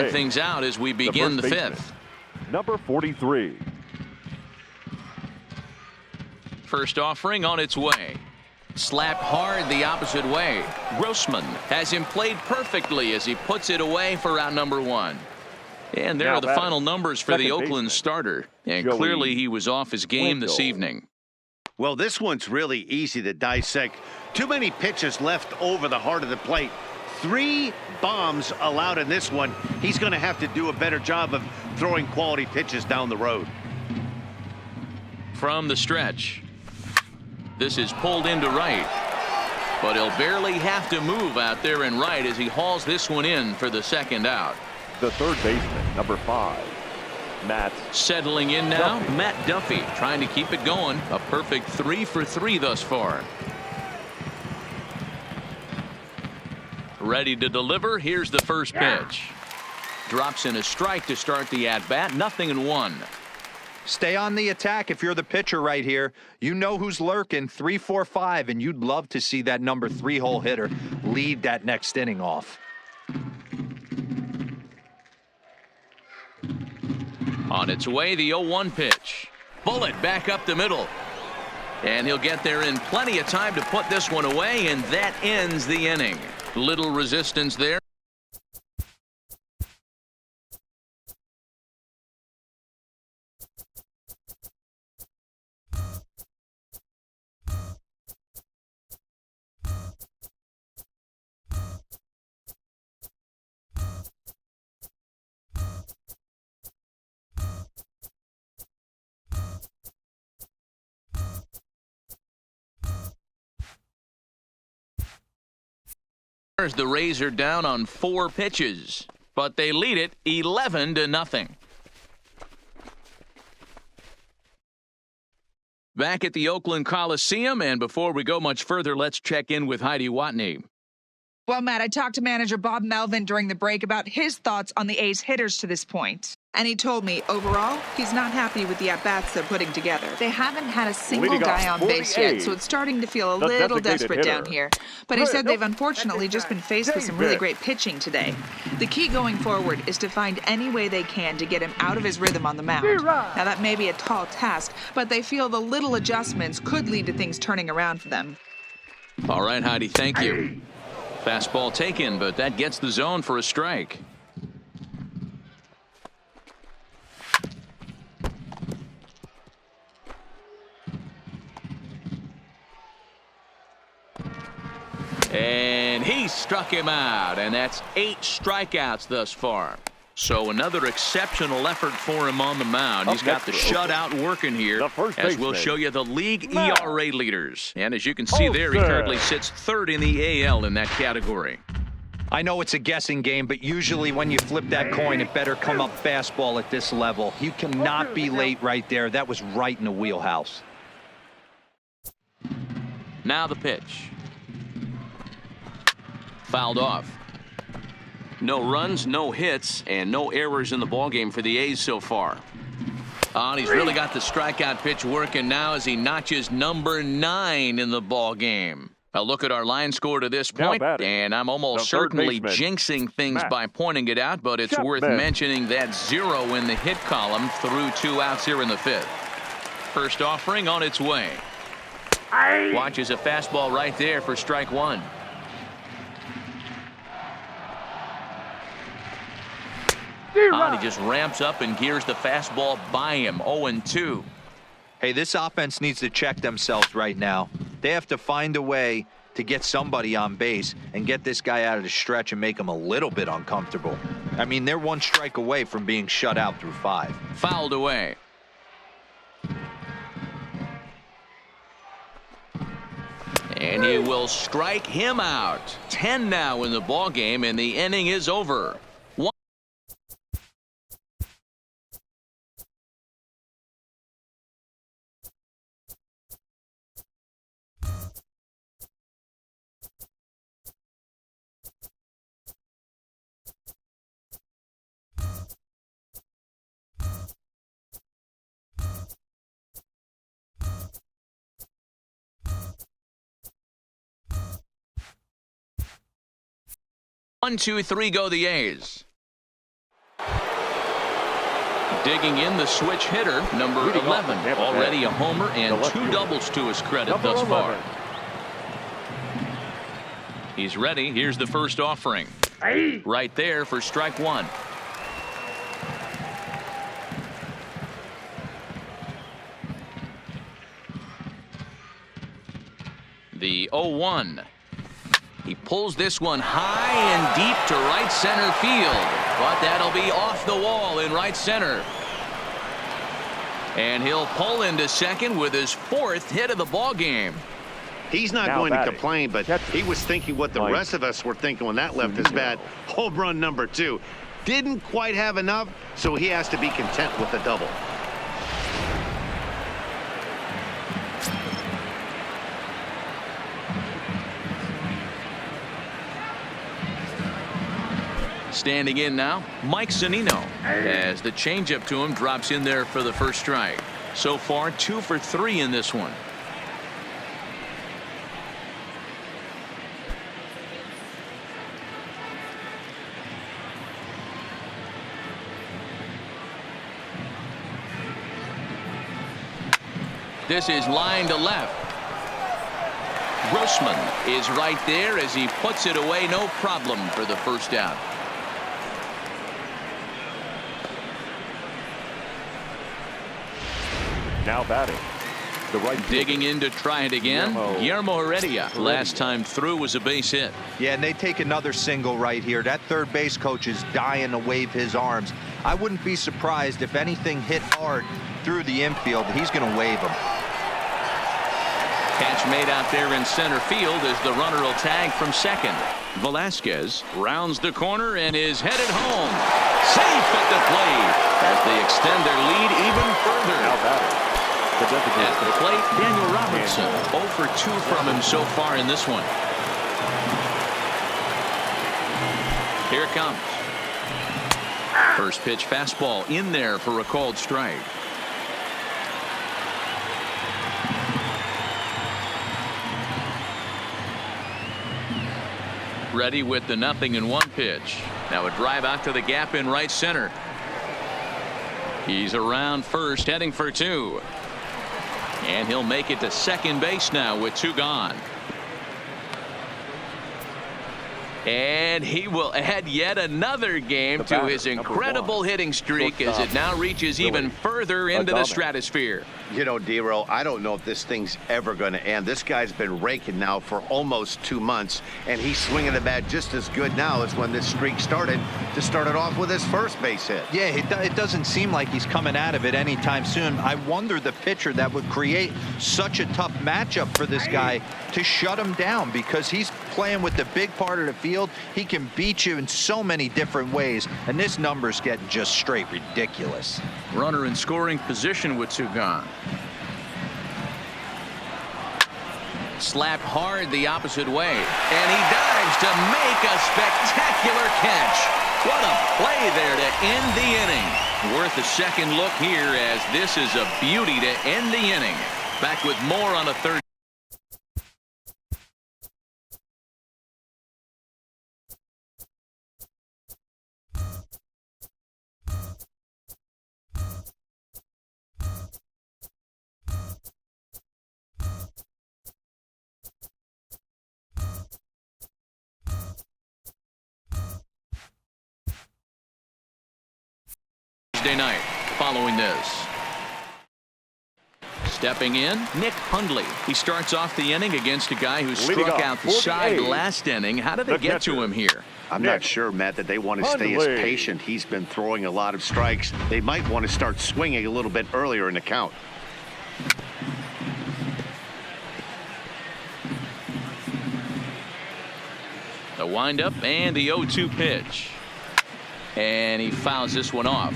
things out as we begin the fifth. Number 43. First offering on its way. Slapped hard the opposite way. Grossman has him played perfectly as he puts it away for out number one. And there are the final numbers for the Oakland starter. And clearly he was off his game this evening. Well, this one's really easy to dissect. Too many pitches left over the heart of the plate. 3 bombs allowed in this one. He's going to have to do a better job of throwing quality pitches down the road. From the stretch. This is pulled into right. But he'll barely have to move out there in right as he hauls this one in for the second out. The third baseman, number 5, Matt. Settling in now, Matt Duffy trying to keep it going. A perfect 3 for 3 thus far. Ready to deliver. Here's the first pitch. Drops in a strike to start the at-bat. 0-1. Stay on the attack if you're the pitcher right here. You know who's lurking. 3, 4, 5, and you'd love to see that number 3-hole hitter lead that next inning off. On its way, the 0-1 pitch. Bullet back up the middle. And he'll get there in plenty of time to put this one away, and that ends the inning. Little resistance there. The Rays are down on 4 pitches, but they lead it 11-0. Back at the Oakland Coliseum, and before we go much further, let's check in with Heidi Watney. Well, Matt, I talked to manager Bob Melvin during the break about his thoughts on the A's hitters to this point. And he told me, overall, he's not happy with the at-bats they're putting together. They haven't had a single guy on base yet, so it's starting to feel a little desperate down here. But he said they've unfortunately just been faced with some really great pitching today. The key going forward is to find any way they can to get him out of his rhythm on the mound. Now, that may be a tall task, but they feel the little adjustments could lead to things turning around for them. All right, Heidi, thank you. Fastball taken, but that gets the zone for a strike. And he struck him out, and that's 8 strikeouts thus far. So another exceptional effort for him on the mound. He's got the shutout working here, as we'll show you the league ERA leaders. And as you can see there, he currently sits 3rd in the AL in that category. I know it's a guessing game, but usually when you flip that coin, it better come up fastball at this level. You cannot be late right there. That was right in the wheelhouse. Now the pitch. Fouled off. No runs, no hits, and no errors in the ballgame for the A's so far. And he's really got the strikeout pitch working now as he notches number 9 in the ballgame. A look at our line score to this point, and I'm almost certainly jinxing things by pointing it out, but it's worth mentioning that 0 in the hit column through 2 outs here in the 5th. First offering on its way. Watches a fastball right there for strike 1. He just ramps up and gears the fastball by him. 0-2. Hey, this offense needs to check themselves right now. They have to find a way to get somebody on base and get this guy out of the stretch and make him a little bit uncomfortable. I mean, they're 1 strike away from being shut out through 5. Fouled away. And he will strike him out. 10 now in the ballgame, and the inning is over. 1, 2, 3 go the A's. Digging in the switch hitter, number 11. Already a homer and 2 doubles to his credit thus far. He's ready. Here's the first offering. Right there for strike 1. The 0-1. He pulls this one high and deep to right center field, but that'll be off the wall in right center. And he'll pull into second with his 4th hit of the ball game. He's not going to complain, but he was thinking what the rest of us were thinking when that left his bat. Home run number 2. Didn't quite have enough, so he has to be content with the double. Standing in now, Mike Zunino, as the changeup to him drops in there for the first strike. So far, 2 for 3 in this one. This is line to left. Grossman is right there as he puts it away, no problem for the first out. Now batting. The right digging in to try it again. Guillermo Heredia. Last time through was a base hit. Yeah, and they take another single right here. That third base coach is dying to wave his arms. I wouldn't be surprised if anything hit hard through the infield. He's going to wave them. Catch made out there in center field as the runner will tag from second. Velasquez rounds the corner and is headed home. Safe at the plate as they extend their lead even further. Now batting. At the plate, Daniel Robertson. 0 for 2 from him so far in this one. Here it comes. First pitch fastball in there for a called strike. Ready with the 0-1 pitch. Now a drive out to the gap in right center. He's around first, heading for 2. And he'll make it to second base now with 2 gone. And he will add yet another game to his incredible hitting streak as it now reaches even further into the stratosphere. You know, D-Row, I don't know if this thing's ever going to end. This guy's been raking now for almost 2 months, and he's swinging the bat just as good now as when this streak started, to start it off with his first base hit. Yeah, it doesn't seem like he's coming out of it anytime soon. I wonder the pitcher that would create such a tough matchup for this guy to shut him down, because he's playing with the big part of the field. He can beat you in so many different ways, and this number's getting just straight ridiculous. Runner in scoring position with 2 gone. Slapped hard the opposite way, and he dives to make a spectacular catch. What a play there to end the inning. Worth a second look here, as this is a beauty to end the inning. Back with more on a third. Tuesday night following this. Stepping in, Nick Hundley. He starts off the inning against a guy who struck out the side last inning. How did they get to him here? I'm not sure, Matt, that they want to stay as patient. He's been throwing a lot of strikes. They might want to start swinging a little bit earlier in the count. The windup and the 0-2 pitch. And he fouls this one off.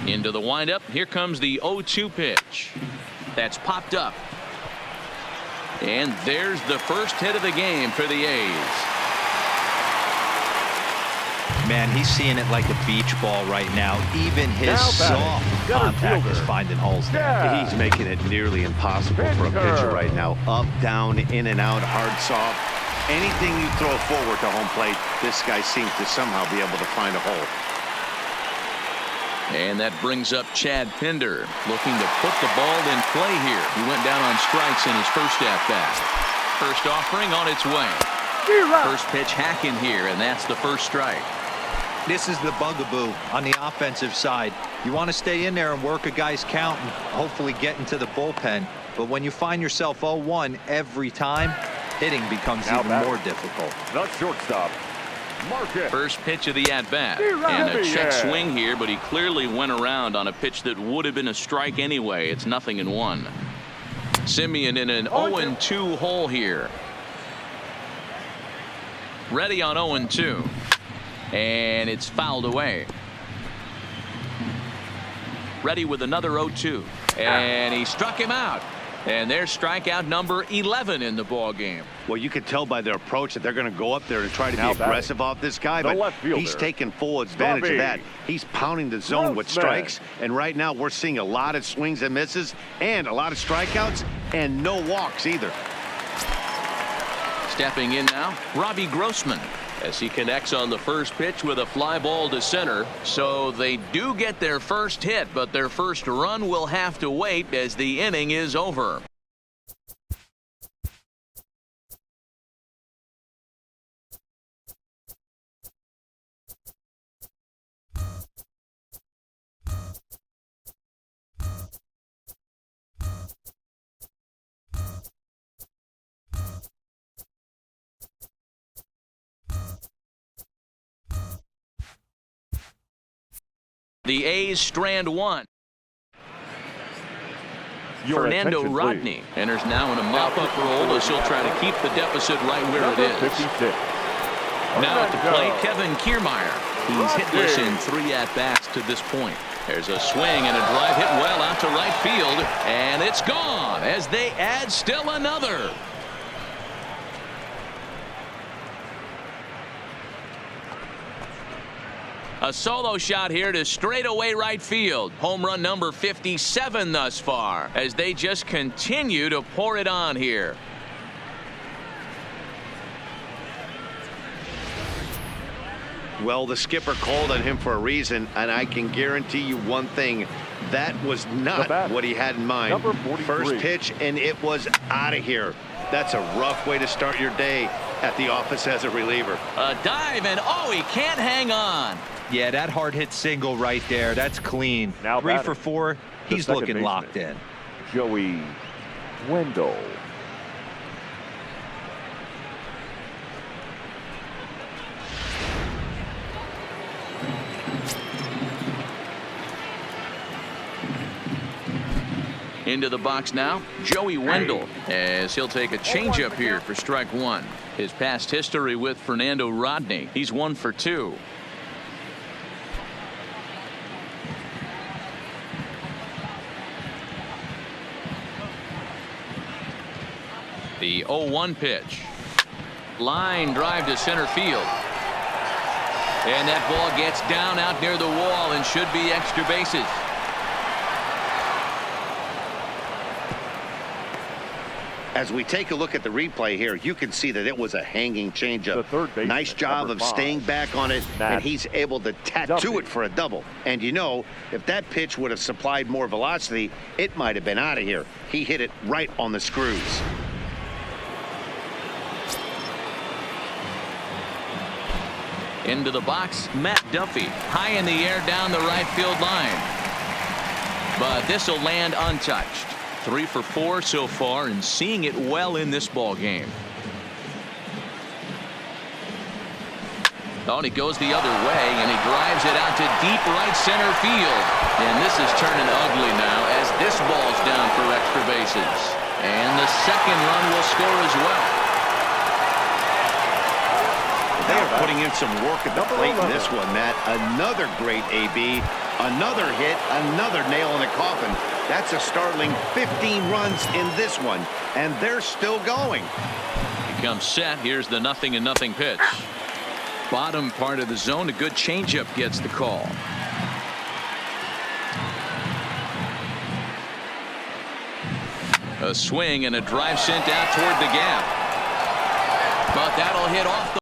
Into the windup. Here comes the 0-2 pitch. That's popped up. And there's the first hit of the game for the A's. Man, he's seeing it like a beach ball right now. Even his soft contact is finding holes there. He's making it nearly impossible for a pitcher right now. Up, down, in and out, hard, soft. Anything you throw forward to home plate, this guy seems to somehow be able to find a hole. And that brings up Chad Pinder, looking to put the ball in play here. He went down on strikes in his first at-bat. First offering on its way. First pitch hacking here, and that's the first strike. This is the bugaboo on the offensive side. You want to stay in there and work a guy's count and hopefully get into the bullpen. But when you find yourself 0-1 every time, hitting becomes even more difficult. The shortstop, Marcus. First pitch of the at-bat. And a check swing here, but he clearly went around on a pitch that would have been a strike anyway. It's 0-1. Simeon in an 0-2 hole here. Ready on 0-2. And it's fouled away. Ready with another 0-2. And he struck him out. And there's strikeout number 11 in the ball game. Well, you can tell by their approach that they're going to go up there and try to be aggressive off this guy, but he's taking full advantage of that. He's pounding the zone with strikes, and right now we're seeing a lot of swings and misses and a lot of strikeouts and no walks either. Stepping in now, Robbie Grossman, as he connects on the first pitch with a fly ball to center. So they do get their first hit, but their first run will have to wait as the inning is over. The A's strand one. Fernando Rodney enters now in a mop-up role as he'll try to keep the deficit right where it is. 56. Now at the plate, Kevin Kiermaier. He's hitless in 3 at-bats to this point. There's a swing and a drive hit well out to right field, and it's gone as they add still another. A solo shot here to straightaway right field. Home run number 57 thus far as they just continue to pour it on here. Well, the skipper called on him for a reason, and I can guarantee you one thing. That was not what he had in mind. Number 43. First pitch, and it was out of here. That's a rough way to start your day at the office as a reliever. A dive, and oh, he can't hang on. Yeah, that hard hit single right there. That's clean. Now 3 for 4. He's looking baseman, locked in. Joey Wendell. Into the box now, Joey Wendell, as he'll take a changeup here for strike one. His past history with Fernando Rodney, he's 1 for 2. The 0-1 pitch. Line drive to center field. And that ball gets down out near the wall and should be extra bases. As we take a look at the replay here, you can see that it was a hanging changeup. Nice job of staying back on it, and he's able to tattoo it for a double. And you know, if that pitch would have supplied more velocity, it might have been out of here. He hit it right on the screws. Into the box, Matt Duffy, high in the air down the right field line. But this will land untouched. 3 for 4 so far, and seeing it well in this ball game. Oh, and he goes the other way, and he drives it out to deep right center field. And this is turning ugly now as this ball's down for extra bases. And the second run will score as well. They are putting in some work at the plate in this one, Matt. Another great AB, another hit, another nail in the coffin. That's a startling 15 runs in this one, and they're still going. He comes set. Here's the 0-0 pitch. Bottom part of the zone, a good changeup gets the call. A swing and a drive sent out toward the gap. But that'll hit off the